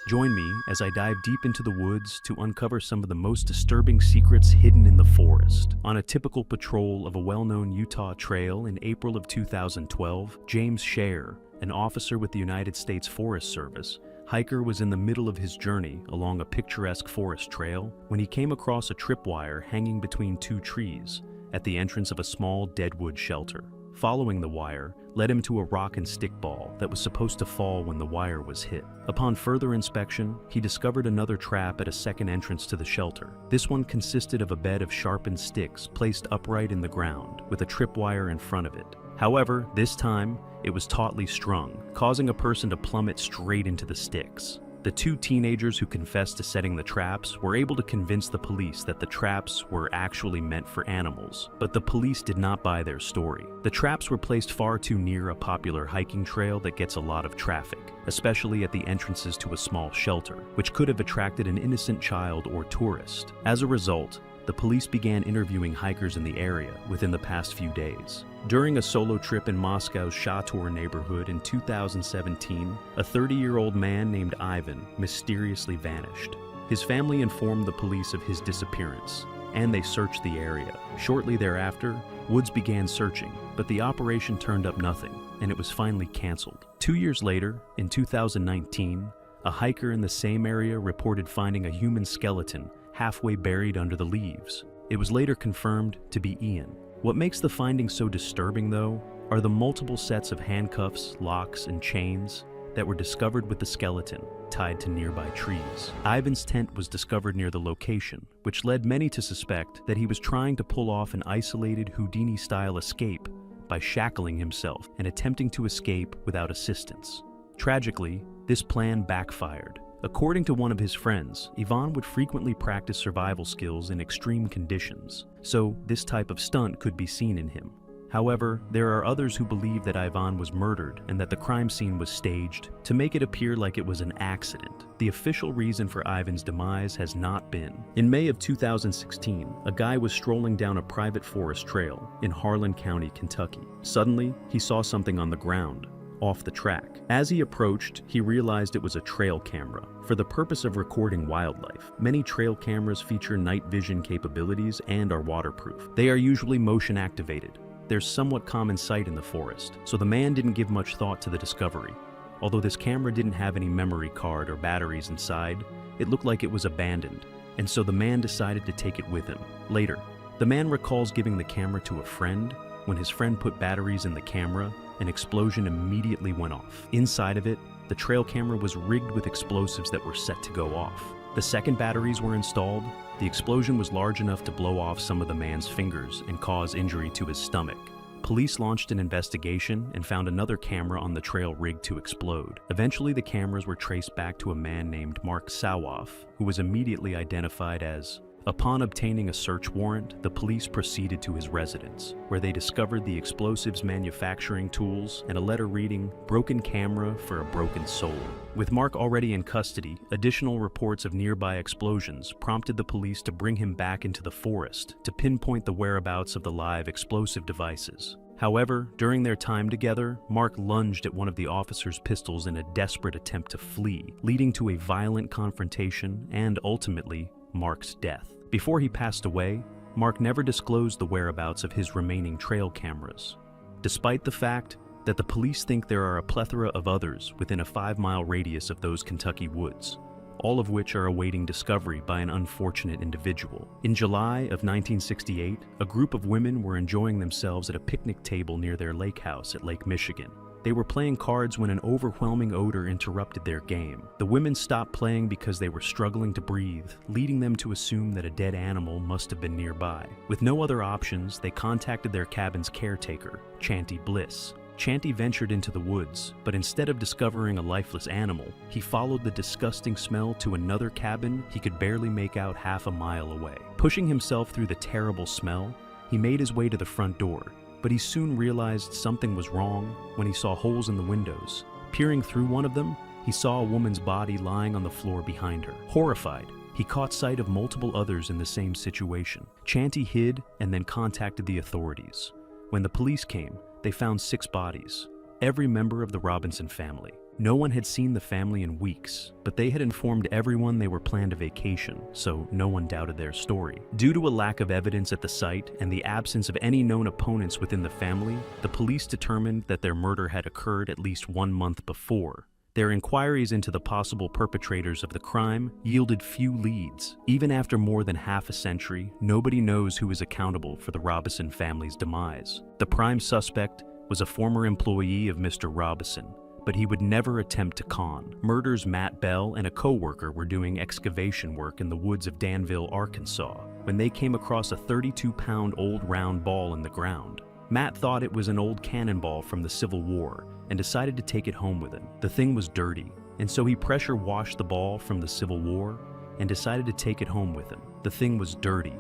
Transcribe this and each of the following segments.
Join me as I dive deep into the woods to uncover some of the most disturbing secrets hidden in the forest. On a typical patrol of a well-known Utah trail in April of 2012, James Scher, an officer with the United States Forest Service, hiker was in the middle of his journey along a picturesque forest trail when he came across a tripwire hanging between two trees at the entrance of a small deadwood shelter. Following the wire led him to a rock and stick ball that was supposed to fall when the wire was hit. Upon further inspection, he discovered another trap at a second entrance to the shelter. This one consisted of a bed of sharpened sticks placed upright in the ground with a tripwire in front of it. However, this time, it was tautly strung, causing a person to plummet straight into the sticks. The two teenagers who confessed to setting the traps were able to convince the police that the traps were actually meant for animals, but the police did not buy their story. The traps were placed far too near a popular hiking trail that gets a lot of traffic, especially at the entrances to a small shelter, which could have attracted an innocent child or tourist. As a result, the police began interviewing hikers in the area within the past few days. During a solo trip in Moscow's Shator neighborhood in 2017, a 30-year-old man named Ivan mysteriously vanished. His family informed the police of his disappearance, and they searched the area. Shortly thereafter, Woods began searching, but the operation turned up nothing, and it was finally canceled. 2 years later, in 2019, a hiker in the same area reported finding a human skeleton halfway buried under the leaves. It was later confirmed to be Ian. What makes the finding so disturbing, though, are the multiple sets of handcuffs, locks, and chains that were discovered with the skeleton tied to nearby trees. Ivan's tent was discovered near the location, which led many to suspect that he was trying to pull off an isolated Houdini-style escape by shackling himself and attempting to escape without assistance. Tragically, this plan backfired. According to one of his friends, Ivan would frequently practice survival skills in extreme conditions, so this type of stunt could be seen in him. However, there are others who believe that Ivan was murdered and that the crime scene was staged to make it appear like it was an accident. The official reason for Ivan's demise has not been. In May of 2016, a guy was strolling down a private forest trail in Harlan County, Kentucky. Suddenly, he saw something on the ground, off the track. As he approached, he realized it was a trail camera for the purpose of recording wildlife. Many trail cameras feature night vision capabilities and are waterproof. They are usually motion activated. There's somewhat common sight in the forest, so the man didn't give much thought to the discovery. Although this camera didn't have any memory card or batteries inside, it looked like it was abandoned, and so the man decided to take it with him. Later, the man recalls giving the camera to a friend. When his friend put batteries in the camera, an explosion immediately went off. Inside of it, the trail camera was rigged with explosives that were set to go off. The second batteries were installed. The explosion was large enough to blow off some of the man's fingers and cause injury to his stomach. Police launched an investigation and found another camera on the trail rigged to explode. Eventually, the cameras were traced back to a man named Mark Sawoff, who was immediately identified as. Upon obtaining a search warrant, the police proceeded to his residence, where they discovered the explosives manufacturing tools and a letter reading, "Broken camera for a broken soul." With Mark already in custody, additional reports of nearby explosions prompted the police to bring him back into the forest to pinpoint the whereabouts of the live explosive devices. However, during their time together, Mark lunged at one of the officer's pistols in a desperate attempt to flee, leading to a violent confrontation and, ultimately, Mark's death. Before he passed away, Mark never disclosed the whereabouts of his remaining trail cameras, despite the fact that the police think there are a plethora of others within a 5-mile radius of those Kentucky woods, all of which are awaiting discovery by an unfortunate individual. In July of 1968, a group of women were enjoying themselves at a picnic table near their lake house at Lake Michigan. They were playing cards when an overwhelming odor interrupted their game. The women stopped playing because they were struggling to breathe, leading them to assume that a dead animal must have been nearby. With no other options, they contacted their cabin's caretaker, Chanty Bliss. Chanty ventured into the woods, but instead of discovering a lifeless animal, he followed the disgusting smell to another cabin he could barely make out half a mile away. Pushing himself through the terrible smell, he made his way to the front door, but he soon realized something was wrong when he saw holes in the windows. Peering through one of them, he saw a woman's body lying on the floor behind her. Horrified, he caught sight of multiple others in the same situation. Chanty hid and then contacted the authorities. When the police came, they found 6 bodies, every member of the Robinson family. No one had seen the family in weeks, but they had informed everyone they were planned a vacation, so no one doubted their story. Due to a lack of evidence at the site and the absence of any known opponents within the family, the police determined that their murder had occurred at least 1 month before. Their inquiries into the possible perpetrators of the crime yielded few leads. Even after more than half a century, nobody knows who is accountable for the Robison family's demise. The prime suspect was a former employee of Mr. Robison, but he would never attempt to con. Murder's Matt Bell and a co-worker were doing excavation work in the woods of Danville, Arkansas, when they came across a 32-pound old round ball in the ground. Matt thought it was an old cannonball from the Civil War and decided to take it home with him. The thing was dirty, and so he pressure washed the ball from the Civil War and decided to take it home with him. The thing was dirty,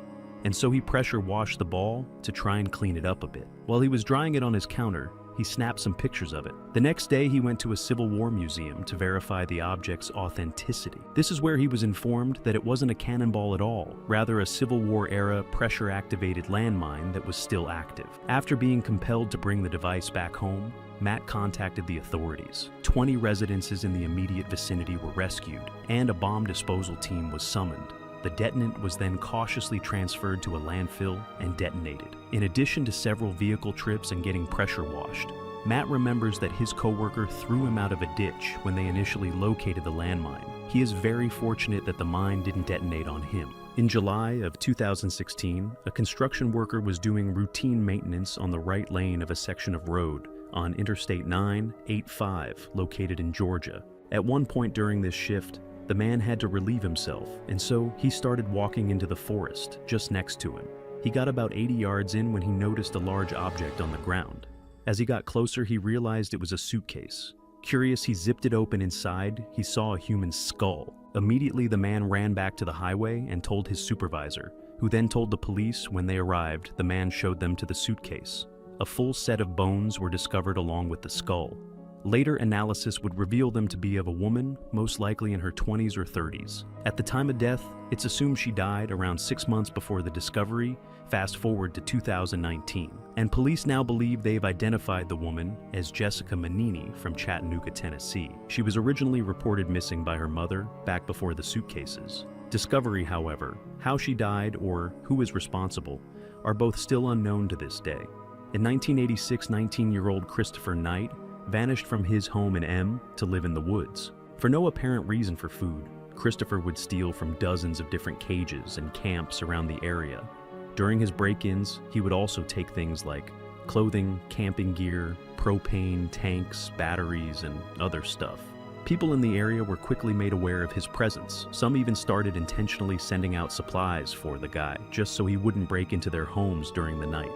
and so he pressure washed the ball to try and clean it up a bit. While he was drying it on his counter, he snapped some pictures of it. The next day, he went to a Civil War museum to verify the object's authenticity. This is where he was informed that it wasn't a cannonball at all, rather a Civil War-era pressure-activated landmine that was still active. After being compelled to bring the device back home, Matt contacted the authorities. 20 residences in the immediate vicinity were rescued, and a bomb disposal team was summoned. The detonant was then cautiously transferred to a landfill and detonated. In addition to several vehicle trips and getting pressure washed, Matt remembers that his coworker threw him out of a ditch when they initially located the landmine. He is very fortunate that the mine didn't detonate on him. In July of 2016, a construction worker was doing routine maintenance on the right lane of a section of road on Interstate 985, located in Georgia. At one point during this shift, the man had to relieve himself, and so he started walking into the forest just next to him. He got about 80 yards in when he noticed a large object on the ground. As he got closer, he realized it was a suitcase. Curious, he zipped it open. Inside, he saw a human skull. Immediately, the man ran back to the highway and told his supervisor, who then told the police. When they arrived, the man showed them to the suitcase. A full set of bones were discovered along with the skull. Later analysis would reveal them to be of a woman, most likely in her 20s or 30s. At the time of death, it's assumed she died around 6 months before the discovery, fast forward to 2019. And police now believe they've identified the woman as Jessica Manini from Chattanooga, Tennessee. She was originally reported missing by her mother back before the suitcases. Discovery, however, how she died or who is responsible, are both still unknown to this day. In 1986, 19-year-old Christopher Knight vanished from his home in M to live in the woods. For no apparent reason for food, Christopher would steal from dozens of different cages and camps around the area. During his break-ins, he would also take things like clothing, camping gear, propane, tanks, batteries, and other stuff. People in the area were quickly made aware of his presence. Some even started intentionally sending out supplies for the guy, just so he wouldn't break into their homes during the night.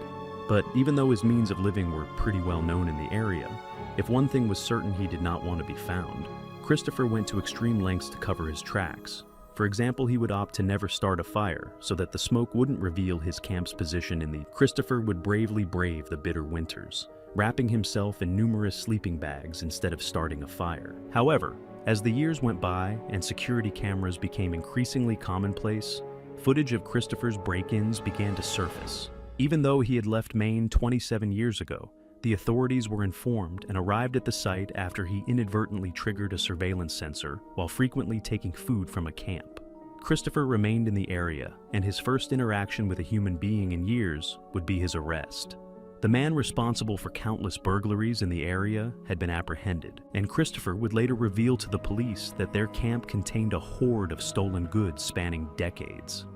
But even though his means of living were pretty well known in the area, if one thing was certain, he did not want to be found. Christopher went to extreme lengths to cover his tracks. For example, he would opt to never start a fire so that the smoke wouldn't reveal his camp's position in the. Christopher would bravely brave the bitter winters, wrapping himself in numerous sleeping bags instead of starting a fire. However, as the years went by and security cameras became increasingly commonplace, footage of Christopher's break-ins began to surface. Even though he had left Maine 27 years ago, the authorities were informed and arrived at the site after he inadvertently triggered a surveillance sensor while frequently taking food from a camp. Christopher remained in the area, and his first interaction with a human being in years would be his arrest. The man responsible for countless burglaries in the area had been apprehended, and Christopher would later reveal to the police that their camp contained a hoard of stolen goods spanning decades.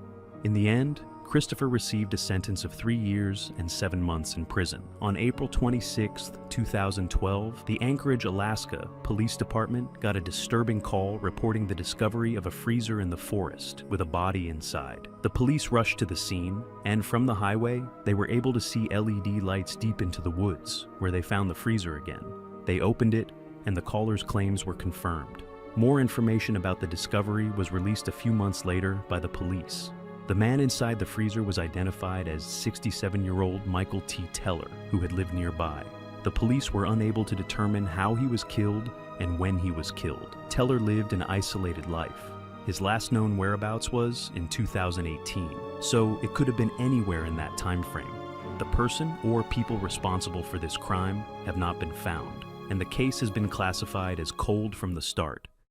In the end, Christopher received a sentence of 3 years and 7 months in prison. On April 26, 2012, the Anchorage, Alaska Police Department got a disturbing call reporting the discovery of a freezer in the forest with a body inside. The police rushed to the scene, and from the highway, they were able to see LED lights deep into the woods, where they found the freezer again. They opened it, and the caller's claims were confirmed. More information about the discovery was released a few months later by the police. The man inside the freezer was identified as 67-year-old Michael T. Teller, who had lived nearby. The police were unable to determine how he was killed and when he was killed. Teller lived an isolated life. His last known whereabouts was in 2018, so it could have been anywhere in that time frame. The person or people responsible for this crime have not been found. and the case has been classified as cold from the start.